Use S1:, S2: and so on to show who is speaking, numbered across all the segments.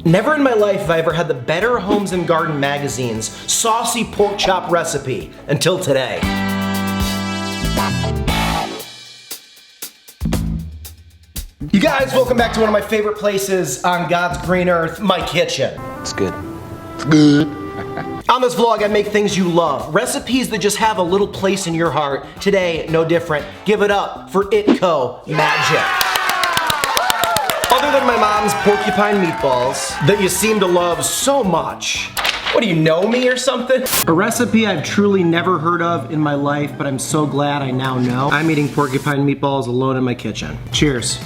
S1: Never in my life have I ever had the Better Homes and Garden magazine's Saucy Pork Chop recipe until today. You guys, welcome back to one of my favorite places on God's green earth, my kitchen.
S2: It's good.
S1: It's good. On this vlog, I make things you love. Recipes that just have a little place in your heart. Today, no different. Give it up for itcomagic. Other than my mom's porcupine meatballs that you seem to love so much. What, do you know me or something? A recipe I've truly never heard of in my life, but I'm so glad I now know. I'm eating porcupine meatballs alone in my kitchen. Cheers.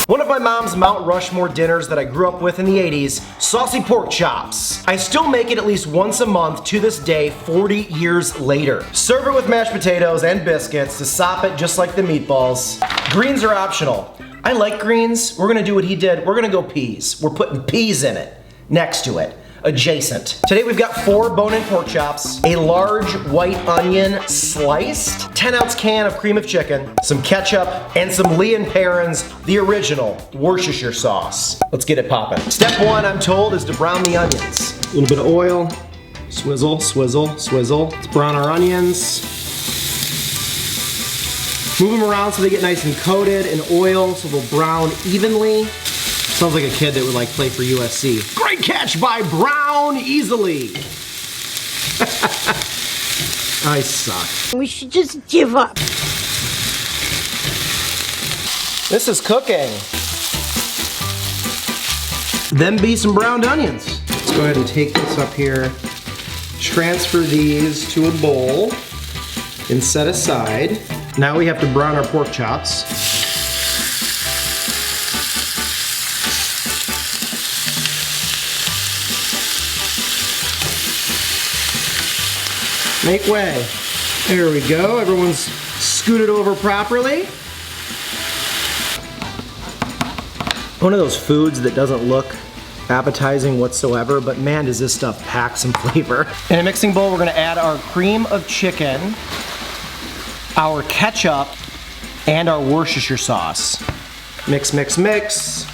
S1: One of my mom's Mount Rushmore dinners that I grew up with in the 80s, Saucy Pork Chops. I still make it at least once a month to this day, 40 years later. Serve it with mashed potatoes and biscuits to sop it just like the meatballs. Greens are optional. I like greens. We're gonna do what he did. We're gonna go peas. We're putting peas in it, next to it. Adjacent. Today we've got 4 bone-in pork chops, a large white onion sliced, 10-ounce can of cream of chicken, some ketchup, and some Lee & Perrin's, the original Worcestershire sauce. Let's get it popping. Step 1, I'm told, is to brown the onions. A little bit of oil, swizzle, swizzle, swizzle. Let's brown our onions. Move them around so they get nice and coated in oil so they'll brown evenly. Sounds like a kid that would like play for USC. Great catch by Brown easily. I suck.
S3: We should just give up.
S1: This is cooking. Then be some browned onions. Let's go ahead and take this up here. Transfer these to a bowl and set aside. Now we have to brown our pork chops. Make way. There we go. Everyone's scooted over properly. One of those foods that doesn't look appetizing whatsoever, but man, does this stuff pack some flavor. In a mixing bowl, we're gonna add our cream of chicken, our ketchup, and our Worcestershire sauce. Mix, mix, mix.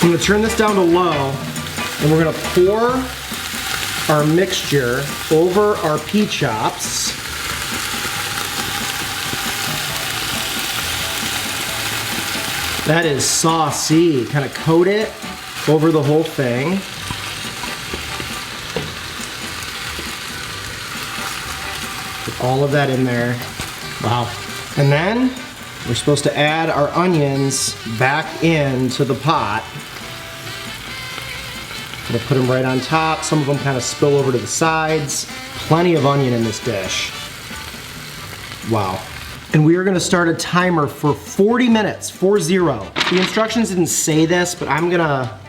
S1: I'm gonna turn this down to low, and we're gonna pour our mixture over our pea chops. That is saucy. Kind of coat it over the whole thing. Put all of that in there. Wow. And then we're supposed to add our onions back into the pot. We'll put them right on top. Some of them kind of spill over to the sides. Plenty of onion in this dish. Wow. And we are gonna start a timer for 40 minutes, 40. The instructions didn't say this, but I'm gonna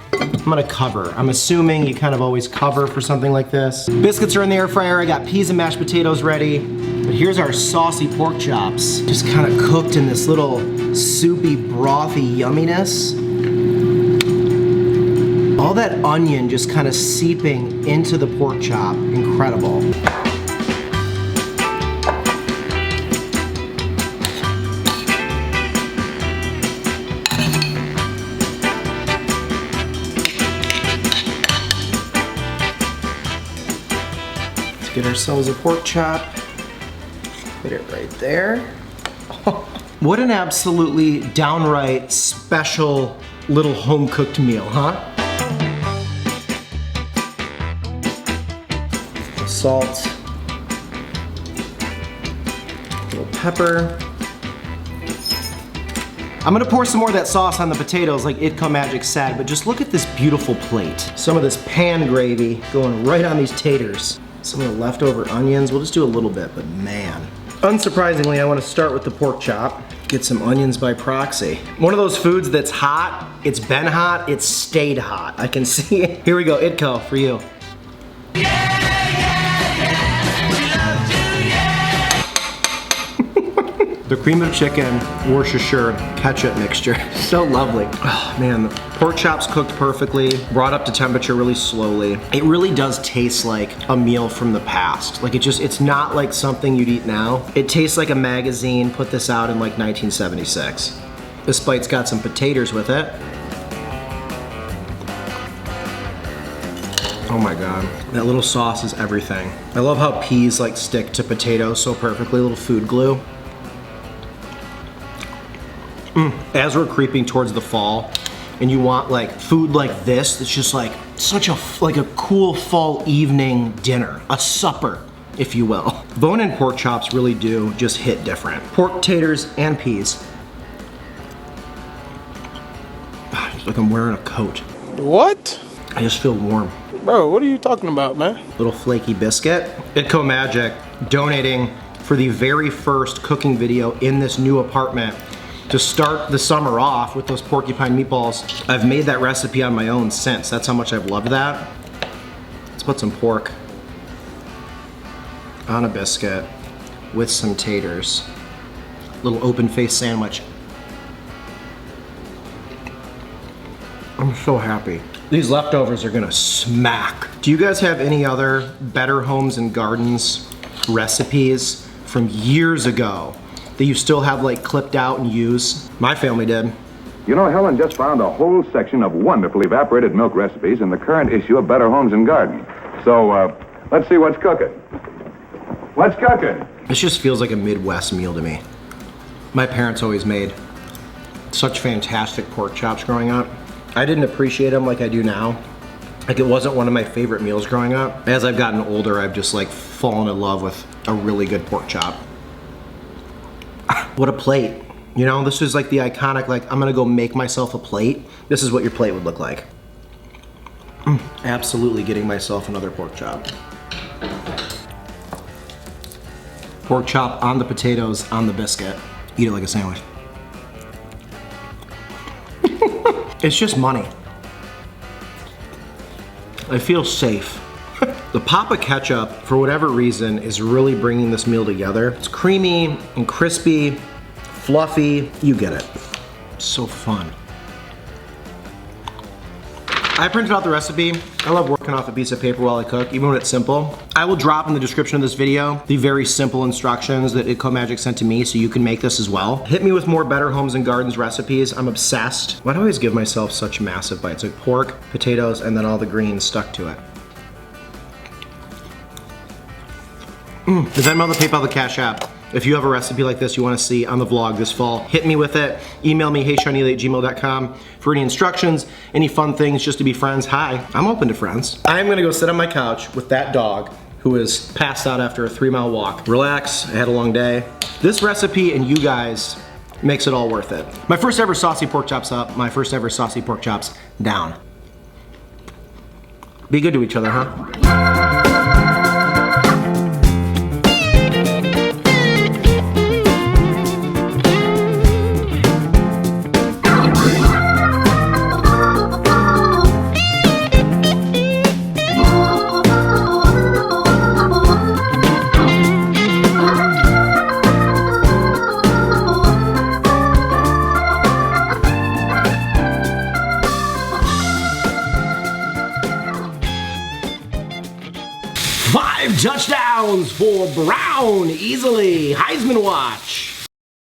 S1: cover. I'm assuming you kind of always cover for something like this. Biscuits are in the air fryer. I got peas and mashed potatoes ready. But here's our saucy pork chops. Just kind of cooked in this little soupy, brothy yumminess. All that onion just kind of seeping into the pork chop. Incredible. Let's get ourselves a pork chop. Put it right there. What an absolutely downright special little home-cooked meal, huh? Salt, a little pepper. I'm gonna pour some more of that sauce on the potatoes like itcomagic said, but just look at this beautiful plate. Some of this pan gravy going right on these taters. Some of the leftover onions, we'll just do a little bit, but man. Unsurprisingly, I wanna start with the pork chop. Get some onions by proxy. One of those foods that's hot, it's been hot, it's stayed hot. I can see it. Here we go, Itco, for you. The cream of chicken, Worcestershire, ketchup mixture. So lovely. Oh man, the pork chops cooked perfectly, brought up to temperature really slowly. It really does taste like a meal from the past. Like it's not like something you'd eat now. It tastes like a magazine put this out in like 1976. This bite's got some potatoes with it. Oh my God, that little sauce is everything. I love how peas like stick to potatoes so perfectly, a little food glue. As we're creeping towards the fall and you want like food like this, it's just like such a cool fall evening dinner, a supper, if you will. Bone-in pork chops really do just hit different. Pork taters and peas. It's like I'm wearing a coat.
S2: What?
S1: I just feel warm.
S2: Bro, what are you talking about, man?
S1: Little flaky biscuit. itcomagic donating for the very first cooking video in this new apartment to start the summer off with those porcupine meatballs. I've made that recipe on my own since. That's how much I've loved that. Let's put some pork on a biscuit with some taters. Little open-faced sandwich. I'm so happy. These leftovers are gonna smack. Do you guys have any other Better Homes and Gardens recipes from years ago that you still have like clipped out and use? My family did.
S3: You know, Helen just found a whole section of wonderfully evaporated milk recipes in the current issue of Better Homes and Garden. So, let's see what's cooking. What's cooking?
S1: This just feels like a Midwest meal to me. My parents always made such fantastic pork chops growing up. I didn't appreciate them like I do now. Like it wasn't one of my favorite meals growing up. As I've gotten older, I've just like fallen in love with a really good pork chop. What a plate. You know, this is like the iconic, like I'm gonna go make myself a plate. This is what your plate would look like. Absolutely getting myself another pork chop. Pork chop on the potatoes, on the biscuit. Eat it like a sandwich. It's just money. I feel safe. The pop of ketchup, for whatever reason, is really bringing this meal together. It's creamy and crispy, fluffy, you get it. So fun. I printed out the recipe. I love working off a piece of paper while I cook, even when it's simple. I will drop in the description of this video the very simple instructions that itcomagic sent to me so you can make this as well. Hit me with more Better Homes and Gardens recipes. I'm obsessed. Why do I always give myself such massive bites? Like pork, potatoes, and then all the greens stuck to it. The Venmo, the PayPal, the Cash App. If you have a recipe like this you want to see on the vlog this fall, hit me with it. Email me, HeySeanEly@gmail.com for any instructions, any fun things, just to be friends. Hi, I'm open to friends. I'm gonna go sit on my couch with that dog who is passed out after a 3-mile walk. Relax, I had a long day. This recipe and you guys makes it all worth it. My first ever saucy pork chops up, my first ever saucy pork chops down. Be good to each other, huh? 5 touchdowns for Brown, easily. Heisman watch.